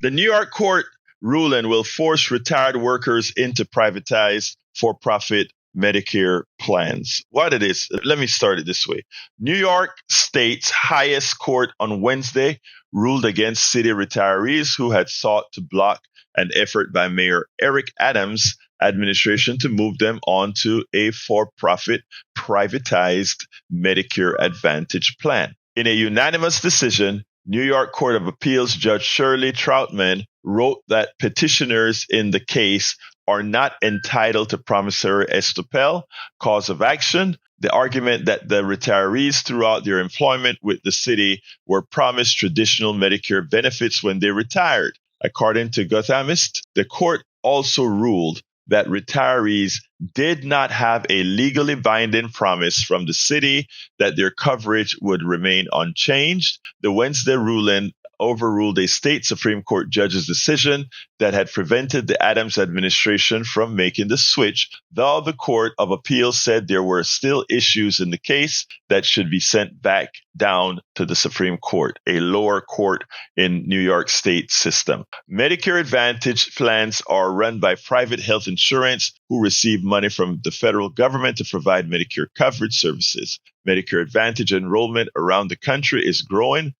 The New York court ruling will force retired workers into privatized for-profit Medicare plans. What it is, let me start it this way. New York State's highest court on Wednesday ruled against city retirees who had sought to block an effort by Mayor Eric Adams' administration to move them onto a for-profit privatized Medicare Advantage plan. In a unanimous decision, New York Court of Appeals Judge Shirley Troutman wrote that petitioners in the case are not entitled to promissory estoppel, cause of action. The argument that the retirees throughout their employment with the city were promised traditional Medicare benefits when they retired. According to Gothamist, the court also ruled that retirees did not have a legally binding promise from the city that their coverage would remain unchanged. The Wednesday ruling overruled a state Supreme Court judge's decision that had prevented the Adams administration from making the switch, though the Court of Appeals said there were still issues in the case that should be sent back down to the Supreme Court, a lower court in New York State system. Medicare Advantage plans are run by private health insurance who receive money from the federal government to provide Medicare coverage services. Medicare Advantage enrollment around the country is growing,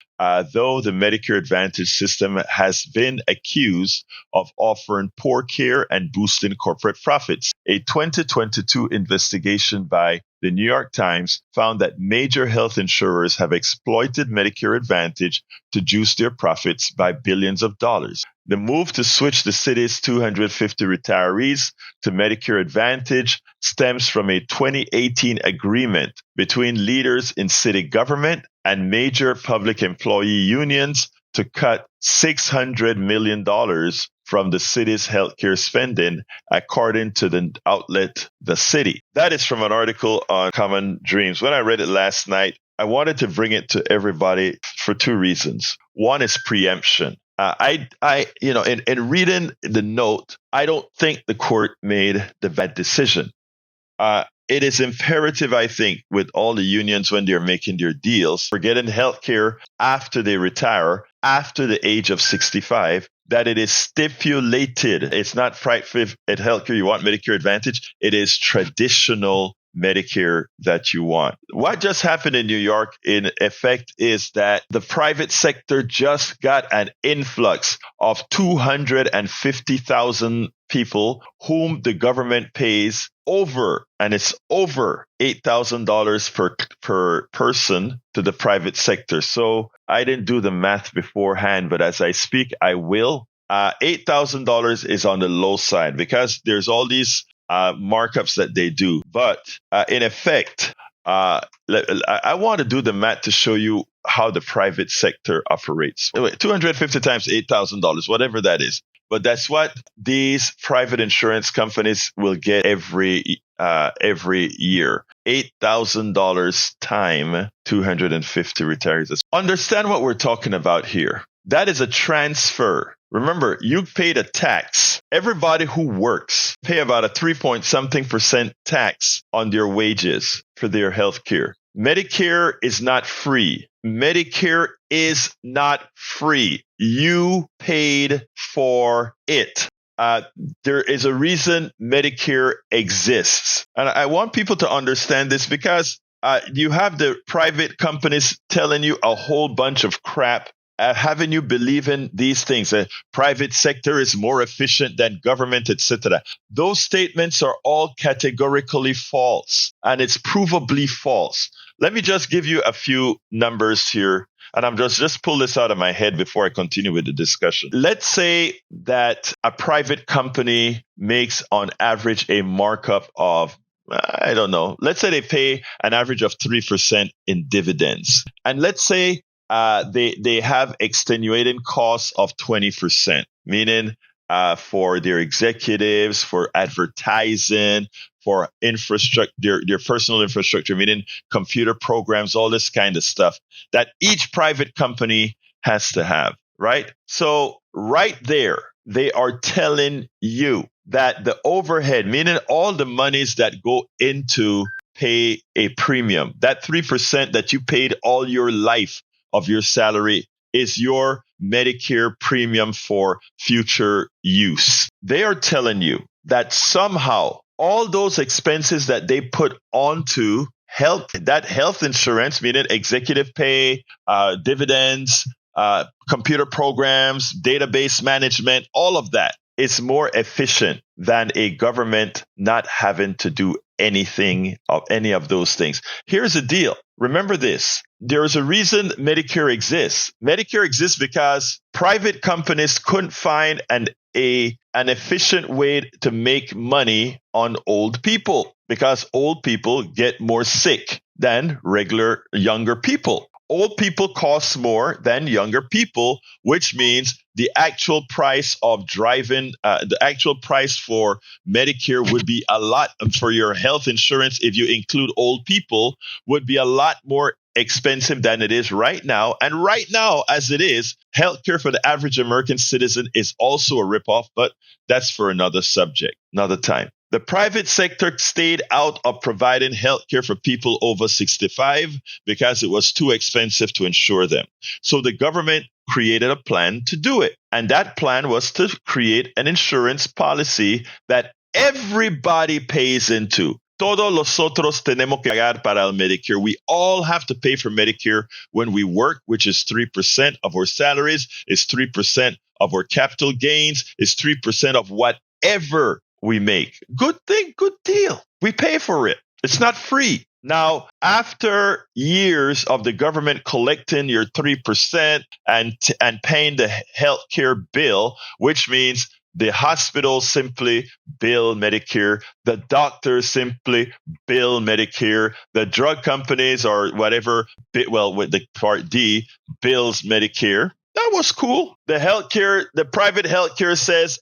though the Medicare Advantage system has been accused of offering poor care and boosting corporate profits. A 2022 investigation by the New York Times found that major health insurers have exploited Medicare Advantage to juice their profits by billions of dollars. The move to switch the city's 250 retirees to Medicare Advantage stems from a 2018 agreement between leaders in city government and major public employee unions to cut $600 million from the city's healthcare spending, according to the outlet The City. That is from an article on Common Dreams. When I read it last night, I wanted to bring it to everybody for two reasons. One is preemption. In reading the note, I don't think the court made the bad decision. It is imperative, I think, with all the unions when they're making their deals for getting healthcare after they retire, after the age of 65, that it is stipulated. It's not private healthcare you want, Medicare Advantage. It is traditional Medicare that you want. What just happened in New York, in effect, is that the private sector just got an influx of 250,000 people whom the government pays over, and it's over $8,000 per person to the private sector. So I didn't do the math beforehand, but as I speak, I will. $8,000 is on the low side because there's all these markups that they do. But in effect, I want to do the math to show you how the private sector operates. 250 times $8,000, whatever that is. But that's what these private insurance companies will get every year. $8,000 time 250 retirees. Understand what we're talking about here. That is a transfer. Remember, you paid a tax. Everybody who works pay about a 3-point-something% tax on their wages for their health care. Medicare is not free. Medicare is not free. You paid for it. There is a reason Medicare exists. And I want people to understand this because you have the private companies telling you a whole bunch of crap, having you believe in these things. The private sector is more efficient than government, etc. Those statements are all categorically false, and it's provably false. Let me just give you a few numbers here, and I'm just pull this out of my head before I continue with the discussion. Let's say that a private company makes on average a markup of, I don't know, let's say they pay an average of 3% in dividends. And let's say they have extenuating costs of 20%, meaning for their executives, for advertising, for infrastructure, their personal infrastructure, meaning computer programs, all this kind of stuff that each private company has to have, right? So right there, they are telling you that the overhead, meaning all the monies that go into pay a premium, that 3% that you paid all your life of your salary is your Medicare premium for future use. They are telling you that somehow all those expenses that they put onto health insurance, meaning executive pay, dividends, computer programs, database management, all of that is more efficient than a government not having to do anything of any of those things. Here's the deal. Remember this. There is a reason Medicare exists. Medicare exists because private companies couldn't find an efficient way to make money on old people, because old people get more sick than regular younger people. Old people cost more than younger people, which means the actual price of driving, the actual price for Medicare would be a lot for your health insurance, if you include old people, would be a lot more expensive than it is right now. And right now, as it is, healthcare for the average American citizen is also a ripoff, but that's for another subject, another time. The private sector stayed out of providing healthcare for people over 65 because it was too expensive to insure them. So the government created a plan to do it. And that plan was to create an insurance policy that everybody pays into. Todos nosotros tenemos que pagar para el Medicare. We all have to pay for Medicare when we work, which is 3% of our salaries, is 3% of our capital gains, is 3% of whatever we make. Good thing, good deal. We pay for it. It's not free. Now, after years of the government collecting your 3% and paying the healthcare bill, which means the hospitals simply bill Medicare, the doctors simply bill Medicare, the drug companies or whatever, with the Part D bills Medicare. That was cool. The private healthcare says,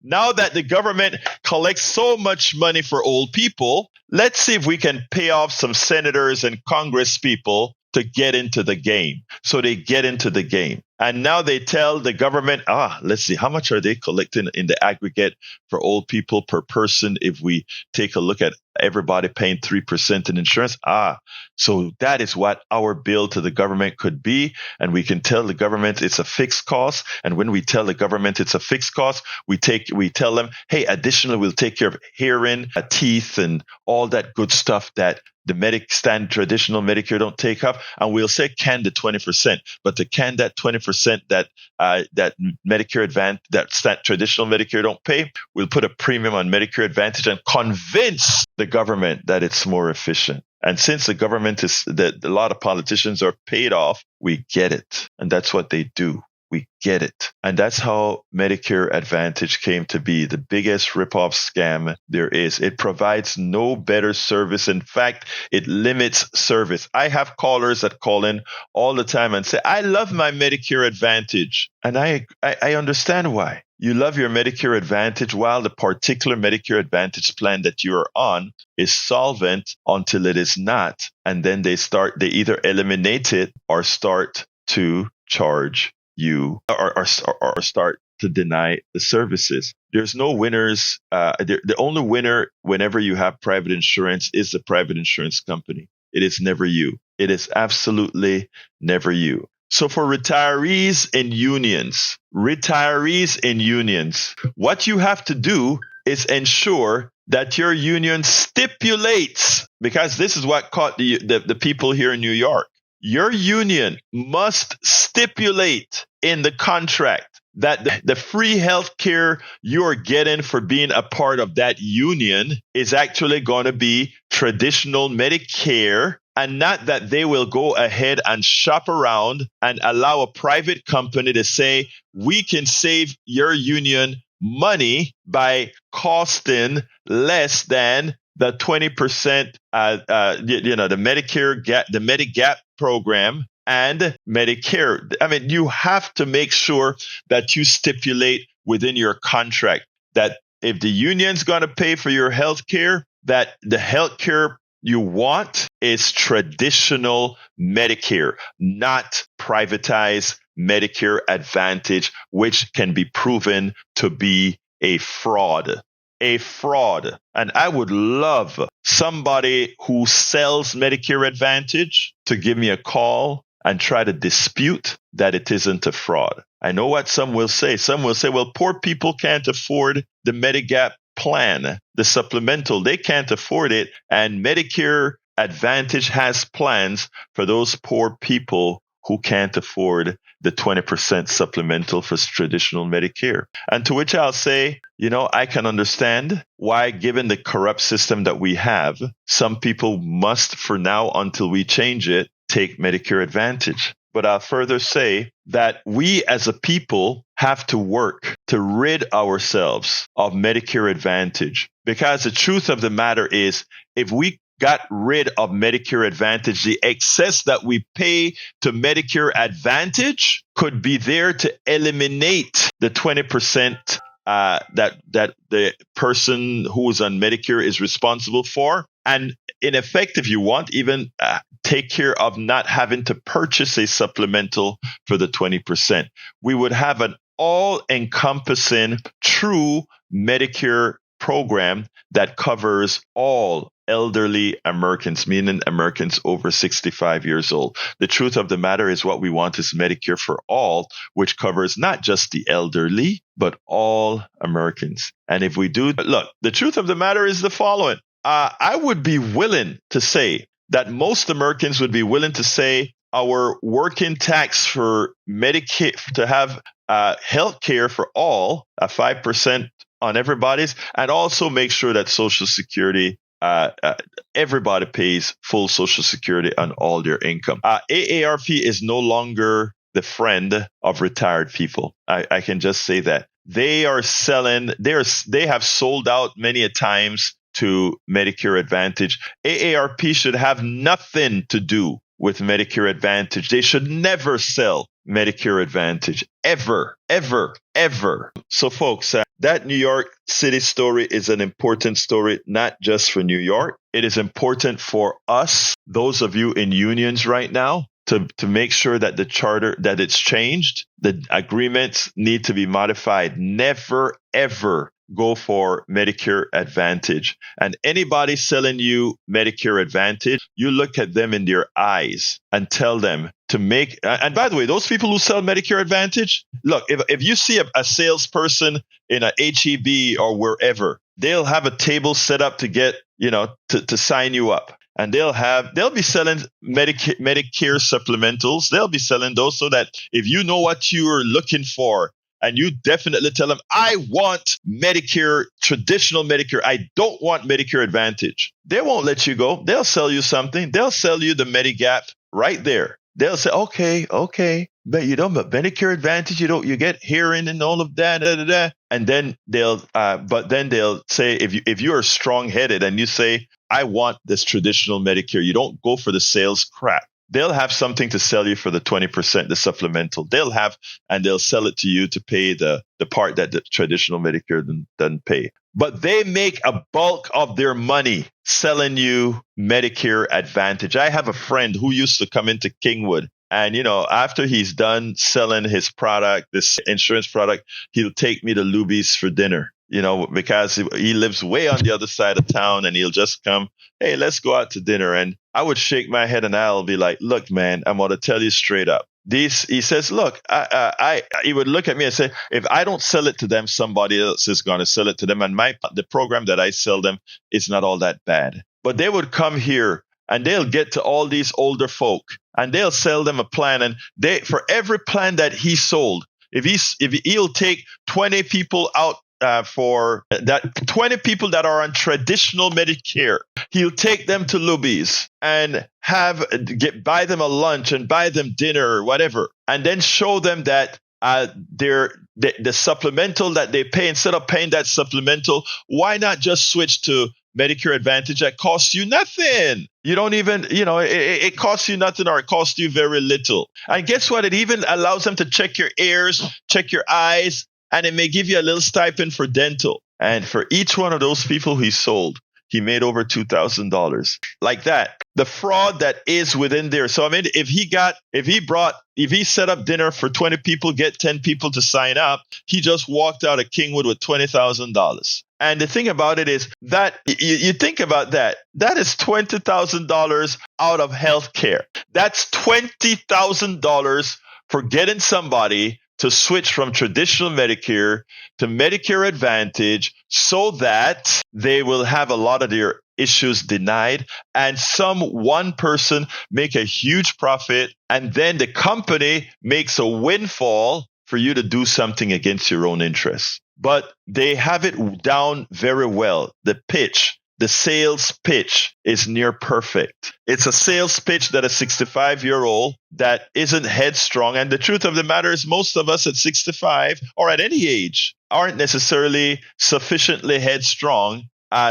now that the government collects so much money for old people, let's see if we can pay off some senators and Congress people to get into the game. So they get into the game. And now they tell the government, let's see, how much are they collecting in the aggregate for old people per person if we take a look at everybody paying 3% in insurance? So that is what our bill to the government could be. And we can tell the government it's a fixed cost. And when we tell the government it's a fixed cost, we tell them, hey, additionally, we'll take care of hearing, teeth, and all that good stuff that the traditional Medicare don't take up, and we'll say can the 20%, but to can that 20% that Medicare Advantage, that traditional Medicare don't pay, we'll put a premium on Medicare Advantage and convince the government that it's more efficient. And since the government a lot of politicians are paid off, we get it, and that's what they do. We get it. And that's how Medicare Advantage came to be the biggest ripoff scam there is. It provides no better service. In fact, it limits service. I have callers that call in all the time and say, I love my Medicare Advantage. And I understand why. You love your Medicare Advantage while the particular Medicare Advantage plan that you are on is solvent until it is not. And then they either eliminate it or start to charge you or start to deny the services. There's no winners. The only winner whenever you have private insurance is the private insurance company. It is never you. It is absolutely never you. So for retirees in unions, what you have to do is ensure that your union stipulates, because this is what caught the people here in New York. Your union must stipulate in the contract that the free health care you're getting for being a part of that union is actually going to be traditional Medicare, and not that they will go ahead and shop around and allow a private company to say, we can save your union money by costing less than the 20%, the Medicare the Medigap program and Medicare. I mean, you have to make sure that you stipulate within your contract that if the union's going to pay for your health care, that the health care you want is traditional Medicare, not privatized Medicare Advantage, which can be proven to be a fraud. And I would love somebody who sells Medicare Advantage to give me a call and try to dispute that it isn't a fraud. I know what some will say. Some will say, well, poor people can't afford the Medigap plan, the supplemental. They can't afford it. And Medicare Advantage has plans for those poor people who can't afford the 20% supplemental for traditional Medicare. And to which I'll say, I can understand why, given the corrupt system that we have, some people must, for now, until we change it, take Medicare Advantage. But I'll further say that we as a people have to work to rid ourselves of Medicare Advantage. Because the truth of the matter is, if we got rid of Medicare Advantage, the excess that we pay to Medicare Advantage could be there to eliminate the 20% that the person who is on Medicare is responsible for. And in effect, if you want, even take care of not having to purchase a supplemental for the 20%. We would have an all-encompassing, true Medicare program that covers all elderly Americans, meaning Americans over 65 years old. The truth of the matter is what we want is Medicare for all, which covers not just the elderly, but all Americans. And if we do, look, the truth of the matter is the following. I would be willing to say that most Americans would be willing to say our working tax for Medicare, to have health care for all, 5% on everybody's, and also make sure that Social Security, everybody pays full Social Security on all their income. AARP is no longer the friend of retired people. I can just say that. They are selling, they have sold out many a times to Medicare Advantage. AARP should have nothing to do with Medicare Advantage. They should never sell Medicare Advantage. Ever, ever, ever. So folks, that New York City story is an important story, not just for New York. It is important for us, those of you in unions right now, to make sure that the charter, that it's changed. The agreements need to be modified. Never, ever go for Medicare Advantage. And anybody selling you Medicare Advantage, you look at them in their eyes and tell them to make, and by the way, those people who sell Medicare Advantage, look, if you see a salesperson in a HEB or wherever, they'll have a table set up to get, to sign you up. And they'll be selling Medicare supplementals. They'll be selling those so that if you know what you're looking for, and you definitely tell them, I want Medicare, traditional Medicare. I don't want Medicare Advantage. They won't let you go. They'll sell you something. They'll sell you the Medigap right there. They'll say, okay, but but Medicare Advantage, you get hearing and all of that, and then they'll say, if you are strong-headed and you say, I want this traditional Medicare, you don't go for the sales crap. They'll have something to sell you for the 20%, the supplemental. And they'll sell it to you to pay the part that the traditional Medicare doesn't pay. But they make a bulk of their money selling you Medicare Advantage. I have a friend who used to come into Kingwood, and after he's done selling his product, this insurance product, he'll take me to Luby's for dinner. Because he lives way on the other side of town, and he'll just come, hey, let's go out to dinner. And I would shake my head and I'll be like, look, man, I'm going to tell you straight up. He says, look, he would look at me and say, if I don't sell it to them, somebody else is going to sell it to them. And the program that I sell them is not all that bad. But they would come here and they'll get to all these older folk and they'll sell them a plan. And for every plan that he sold, if he'll take 20 people out, for that 20 people that are on traditional Medicare, he'll take them to Luby's and buy them a lunch and buy them dinner or whatever, and then show them that the supplemental that they pay, instead of paying that supplemental, why not just switch to Medicare Advantage that costs you nothing? You don't even, it costs you nothing, or it costs you very little. And guess what? It even allows them to check your ears, check your eyes, and it may give you a little stipend for dental. And for each one of those people he sold, he made over $2,000. Like that. The fraud that is within there. So, I mean, if he set up dinner for 20 people, get 10 people to sign up, he just walked out of Kingwood with $20,000. And the thing about it is that you think about that. That is $20,000 out of health care. That's $20,000 for getting somebody to switch from traditional Medicare to Medicare Advantage so that they will have a lot of their issues denied, and one person make a huge profit, and then the company makes a windfall for you to do something against your own interests. But they have it down very well. The pitch, the sales pitch is near perfect. It's a sales pitch that a 65-year-old that isn't headstrong. And the truth of the matter is most of us at 65 or at any age aren't necessarily sufficiently headstrong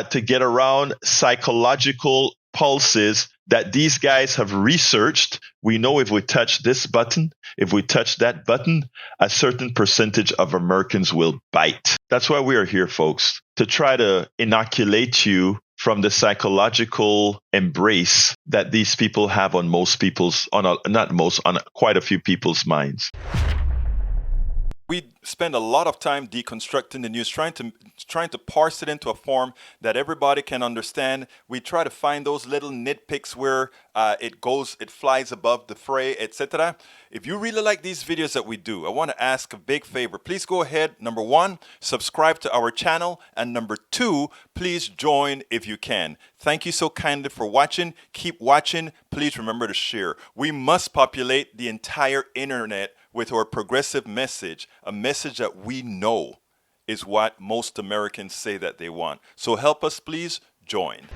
to get around psychological pulses that these guys have researched. We know if we touch this button, if we touch that button, a certain percentage of Americans will bite. That's why we are here, folks, to try to inoculate you from the psychological embrace that these people have on quite a few people's minds. We spend a lot of time deconstructing the news, trying to parse it into a form that everybody can understand. We try to find those little nitpicks where it flies above the fray, etc. If you really like these videos that we do, I want to ask a big favor. Please go ahead. Number 1, subscribe to our channel. And number 2, please join if you can. Thank you so kindly for watching. Keep watching. Please remember to share. We must populate the entire internet with our progressive message, a message that we know is what most Americans say that they want. So help us, please join.